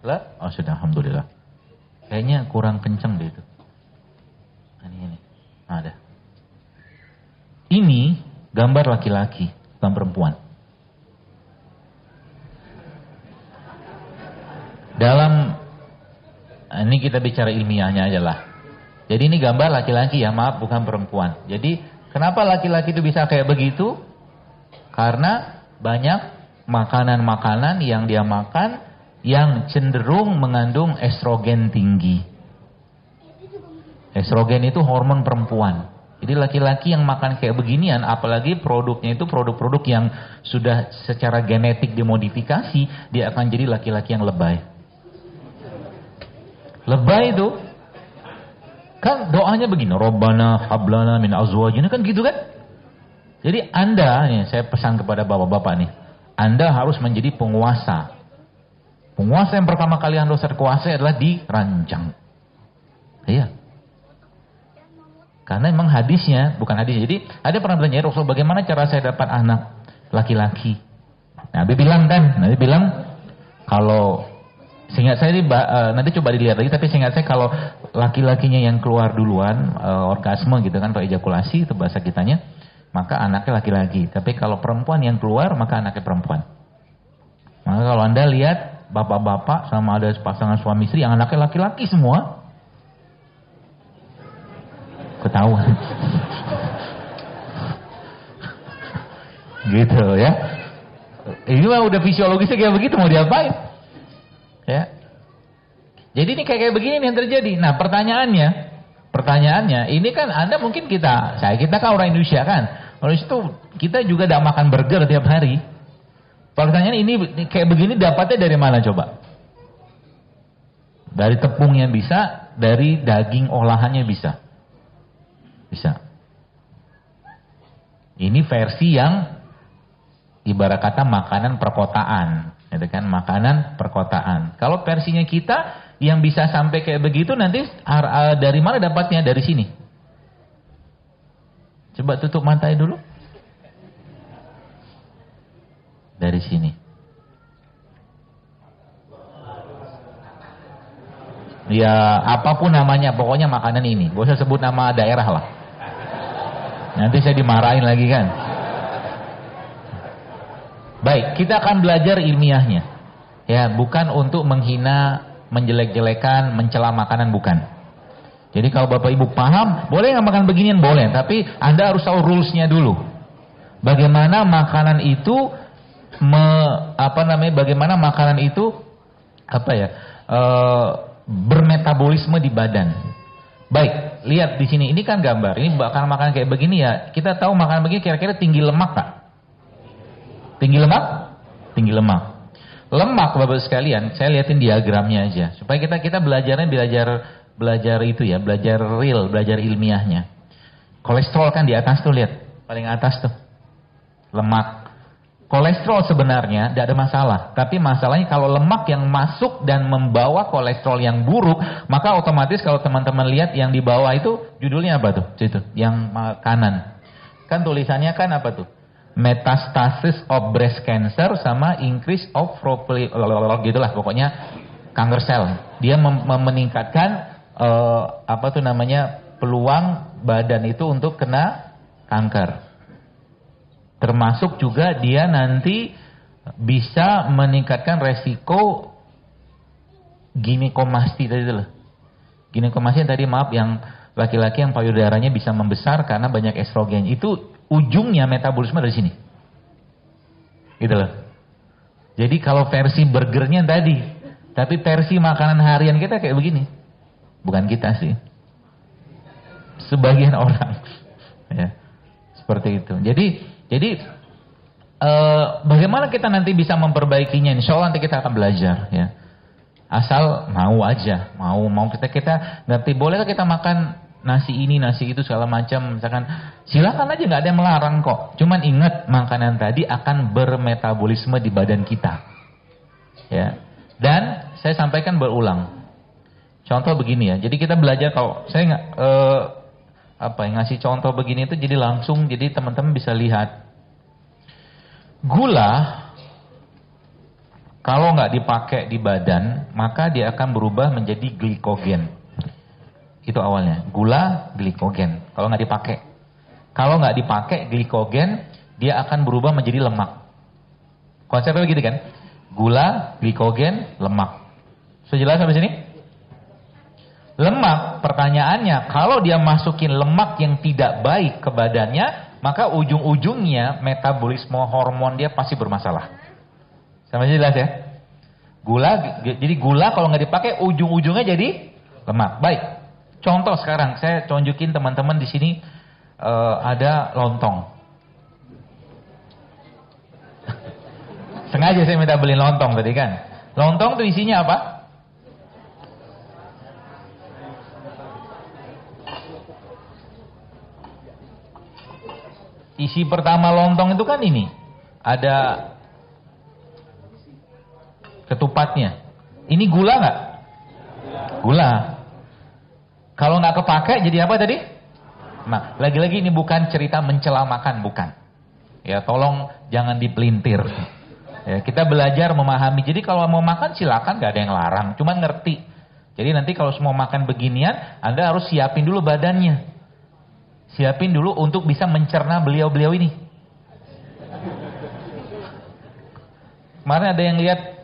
Lah? Oh sudah, alhamdulillah. Kayaknya kurang kenceng deh itu. Ini. Ada. Ini gambar laki-laki, bukan perempuan. Ini kita bicara ilmiahnya aja lah. Jadi ini gambar laki-laki ya, maaf bukan perempuan. Jadi kenapa laki-laki itu bisa kayak begitu? Karena banyak makanan-makanan yang dia makan yang cenderung mengandung estrogen tinggi. Estrogen itu hormon perempuan. Jadi laki-laki yang makan kayak beginian, apalagi produknya itu produk-produk yang sudah secara genetik dimodifikasi, dia akan jadi laki-laki yang lebay. Lebay itu kan doanya begini, Rabbana hablana min azwajina, kan gitu kan? Jadi Anda, nih, saya pesan kepada bapak-bapak nih, Anda harus menjadi penguasa. Penguasa yang pertama kali Anda harus kuasai adalah dirancang. Iya. Karena memang hadisnya, bukan hadis. Jadi ada pernah bertanya, Rasul, bagaimana cara saya dapat anak laki-laki? Nabi bilang kalau seingat saya nanti coba dilihat lagi, tapi seingat saya kalau laki-lakinya yang keluar duluan, orgasme gitu kan, atau ejakulasi itu bahasa kitanya, maka anaknya laki-laki. Tapi kalau perempuan yang keluar, maka anaknya perempuan. Maka kalau Anda lihat bapak-bapak sama ada pasangan suami istri yang anaknya laki-laki semua, ketahuan. Gitu ya. Ini mah udah fisiologisnya kayak begitu, mau diapain? Ya. Jadi ini kayak begini nih yang terjadi. Nah, pertanyaannya, ini kan Anda mungkin kita kan orang Indonesia kan. Oleh itu kita juga tidak makan burger tiap hari. Pertanyaan ini kayak begini dapatnya dari mana coba? Dari tepungnya bisa, dari daging olahannya bisa. Bisa. Ini versi yang ibarat kata makanan perkotaan, gitu kan? Makanan perkotaan. Kalau versinya kita yang bisa sampai kayak begitu nanti dari mana dapatnya? Dari sini. Coba tutup matanya dulu. Dari sini. Ya apapun namanya, pokoknya makanan ini. Gak usah sebut nama daerah lah. Nanti saya dimarahin lagi kan. Baik, kita akan belajar ilmiahnya. Ya, bukan untuk menghina, menjelek-jelekan, mencela makanan, bukan. Jadi kalau Bapak Ibu paham, boleh nggak makan beginian? Boleh, tapi Anda harus tahu rules-nya dulu. Bagaimana makanan itu bagaimana makanan itu bermetabolisme di badan. Baik, lihat di sini, ini kan gambar. Ini makanan kayak begini ya. Kita tahu makanan begini kira-kira tinggi lemak tak? Tinggi lemak? Tinggi lemak. Lemak Bapak sekalian, saya lihatin diagramnya aja supaya kita belajar itu ya, belajar real, belajar ilmiahnya. Kolesterol kan di atas tuh, lihat. Paling atas tuh. Lemak. Kolesterol sebenarnya tidak ada masalah, tapi masalahnya kalau lemak yang masuk dan membawa kolesterol yang buruk, maka otomatis kalau teman-teman lihat yang di bawah itu judulnya apa tuh? Situ, yang kanan. Kan tulisannya kan apa tuh? Metastasis of breast cancer sama increase of gitulah pokoknya kanker sel. Dia meningkatkan peluang badan itu untuk kena kanker. Termasuk juga dia nanti bisa meningkatkan resiko ginekomasti tadi loh. Ginekomasti tadi yang laki-laki yang payudaranya bisa membesar karena banyak estrogen. Itu ujungnya metabolisme dari sini. Gitu loh. Jadi kalau versi burgernya tadi, tapi versi makanan harian kita kayak begini. Bukan kita sih. Sebagian orang. Ya. Seperti itu. Jadi bagaimana kita nanti bisa memperbaikinya? Insya Allah nanti kita akan belajar ya. Asal mau aja, mau kita ngerti. Bolehkah kita makan nasi ini, nasi itu segala macam? Misalkan silakan aja, nggak ada yang melarang kok. Cuman ingat makanan tadi akan bermetabolisme di badan kita. Ya. Dan saya sampaikan berulang. Contoh begini ya. Jadi kita belajar kalau saya ngasih contoh begini itu jadi langsung jadi teman-teman bisa lihat. Gula Kalau nggak dipakai di badan, maka dia akan berubah menjadi glikogen. Itu awalnya, gula, glikogen. Kalau nggak dipakai. Kalau nggak dipakai glikogen, dia akan berubah menjadi lemak. Konsepnya begitu kan? Gula, glikogen, lemak. Sudah jelas sampai sini? Lemak, pertanyaannya, kalau dia masukin lemak yang tidak baik ke badannya, maka ujung-ujungnya metabolisme hormon dia pasti bermasalah. Sama jelas ya? Jadi gula kalau nggak dipakai ujung-ujungnya jadi lemak. Baik. Contoh sekarang saya tunjukin teman-teman di sini ada lontong. Sengaja saya minta beli lontong tadi kan. Lontong tuh isinya apa? Isi pertama lontong itu kan ini. Ada ketupatnya. Ini gula nggak? Gula. Kalau nggak kepake jadi apa tadi? Nah, lagi-lagi ini bukan cerita mencela makan, bukan. Ya, tolong jangan dipelintir. Ya, kita belajar memahami. Jadi kalau mau makan silakan, nggak ada yang larang. Cuman ngerti. Jadi nanti kalau semua makan beginian, Anda harus siapin dulu badannya. Siapin dulu untuk bisa mencerna beliau-beliau ini. Kemarin ada yang lihat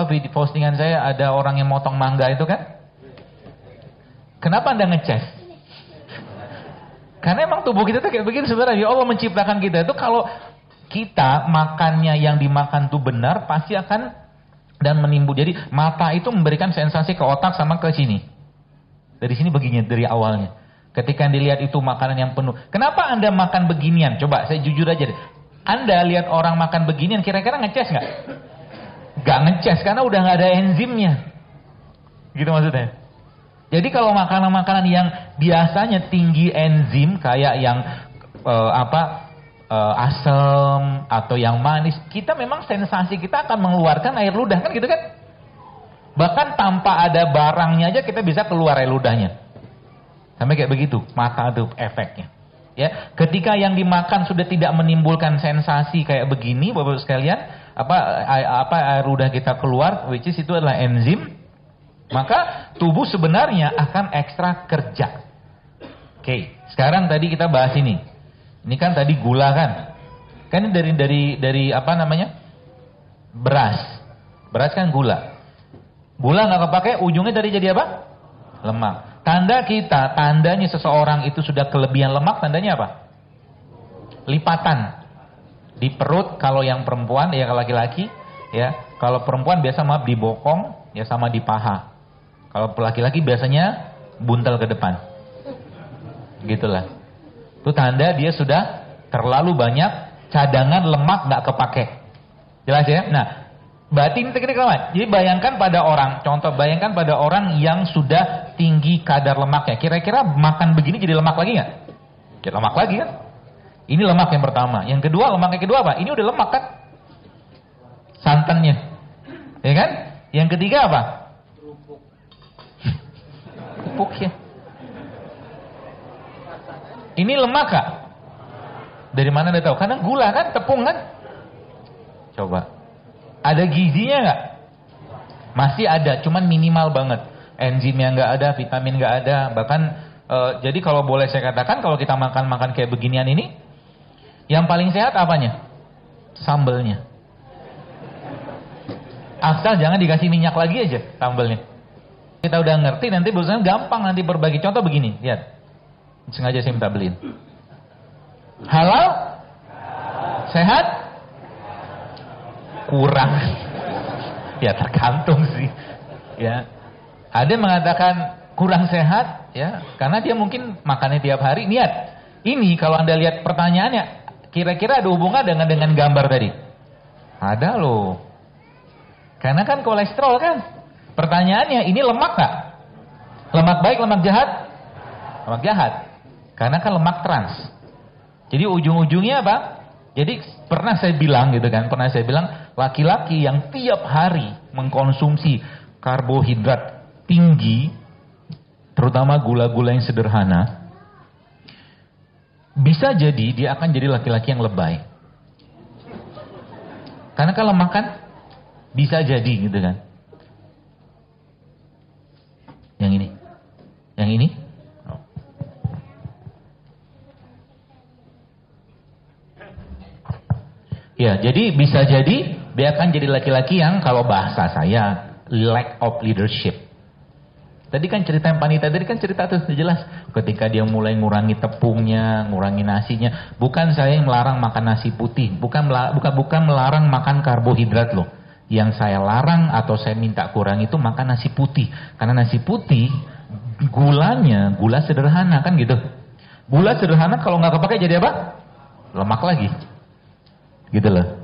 video postingan saya, ada orang yang motong mangga itu kan? Kenapa Anda ngecas? Karena emang tubuh kita tuh kayak begini sebenarnya. Allah menciptakan kita itu kalau kita makannya yang dimakan tuh benar, pasti akan dan menimbul. Jadi mata itu memberikan sensasi ke otak sama ke sini. Dari sini begini dari awalnya. Ketika dilihat itu makanan yang penuh. Kenapa Anda makan beginian? Coba saya jujur aja deh. Anda lihat orang makan beginian, kira-kira ngecas nggak? Nggak ngecas karena udah nggak ada enzimnya. Gitu maksudnya. Jadi kalau makanan-makanan yang biasanya tinggi enzim kayak yang asam atau yang manis, kita memang sensasi kita akan mengeluarkan air ludah kan gitu kan? Bahkan tanpa ada barangnya aja kita bisa keluar air ludahnya. Sampai kayak begitu, mata itu efeknya. Ya, ketika yang dimakan sudah tidak menimbulkan sensasi kayak begini, Bapak sekalian, air ludah kita keluar, which is itu adalah enzim, maka tubuh sebenarnya akan ekstra kerja. Oke, sekarang tadi kita bahas ini. Ini kan tadi gula kan? Kan dari apa namanya? Beras. Beras kan gula. Gula nggak kepake, ujungnya tadi jadi apa? Lemak. Tandanya seseorang itu sudah kelebihan lemak, tandanya apa? Lipatan. Di perut kalau yang perempuan, ya kalau laki-laki, ya. Kalau perempuan biasa di bokong, ya sama di paha. Kalau laki-laki biasanya buntel ke depan. Gitulah. Itu tanda dia sudah terlalu banyak cadangan lemak nggak kepake. Jelas ya? Nah, berarti ini teknik lemak. Jadi bayangkan pada orang, contoh bayangkan pada orang yang sudah tinggi kadar lemaknya. Kira-kira makan begini jadi lemak lagi nggak? Jadi lemak lagi kan? Ini lemak yang pertama. Yang kedua, lemak yang kedua apa? Ini udah lemak kan? Santannya. Ya kan? Yang ketiga apa? Pupuk ya. Ini lemak kak? Dari mana Anda tahu? Karena gula kan, tepung kan? Coba. Ada gizinya nggak? Masih ada, cuman minimal banget. Enzimnya nggak ada, vitamin nggak ada. Bahkan, jadi kalau boleh saya katakan, kalau kita makan kayak beginian ini, yang paling sehat apanya? Sambelnya. Asal jangan dikasih minyak lagi aja sambelnya. Kita udah ngerti, nanti berusaha gampang nanti berbagi. Contoh begini, lihat. Sengaja saya minta beliin. Halal? Sehat? Kurang. Ya tergantung sih. Ya. Ada yang mengatakan kurang sehat, ya, karena dia mungkin makannya tiap hari. Lihat, ini kalau Anda lihat pertanyaannya, kira-kira ada hubungan dengan gambar tadi? Ada loh. Karena kan kolesterol kan. Pertanyaannya, ini lemak nggak? Lemak baik, lemak jahat? Lemak jahat. Karena kan lemak trans. Jadi ujung-ujungnya apa? Jadi pernah saya bilang gitu kan, laki-laki yang tiap hari mengkonsumsi karbohidrat tinggi, terutama gula-gula yang sederhana, bisa jadi dia akan jadi laki-laki yang lebay. Karena kalau makan Bisa jadi gitu kan. Yang ini. Yang ini? Oh. Ya, jadi bisa jadi dia akan jadi laki-laki yang kalau bahasa saya lack of leadership. Tadi kan cerita yang Panita tadi kan cerita tuh jelas. Ketika dia mulai ngurangi tepungnya, ngurangi nasinya. Bukan saya yang melarang makan nasi putih. Bukan melarang makan karbohidrat loh. Yang saya larang atau saya minta kurang itu makan nasi putih. Karena nasi putih gulanya gula sederhana kan gitu. Gula sederhana kalau nggak kepake jadi apa? Lemak lagi. Gitu loh.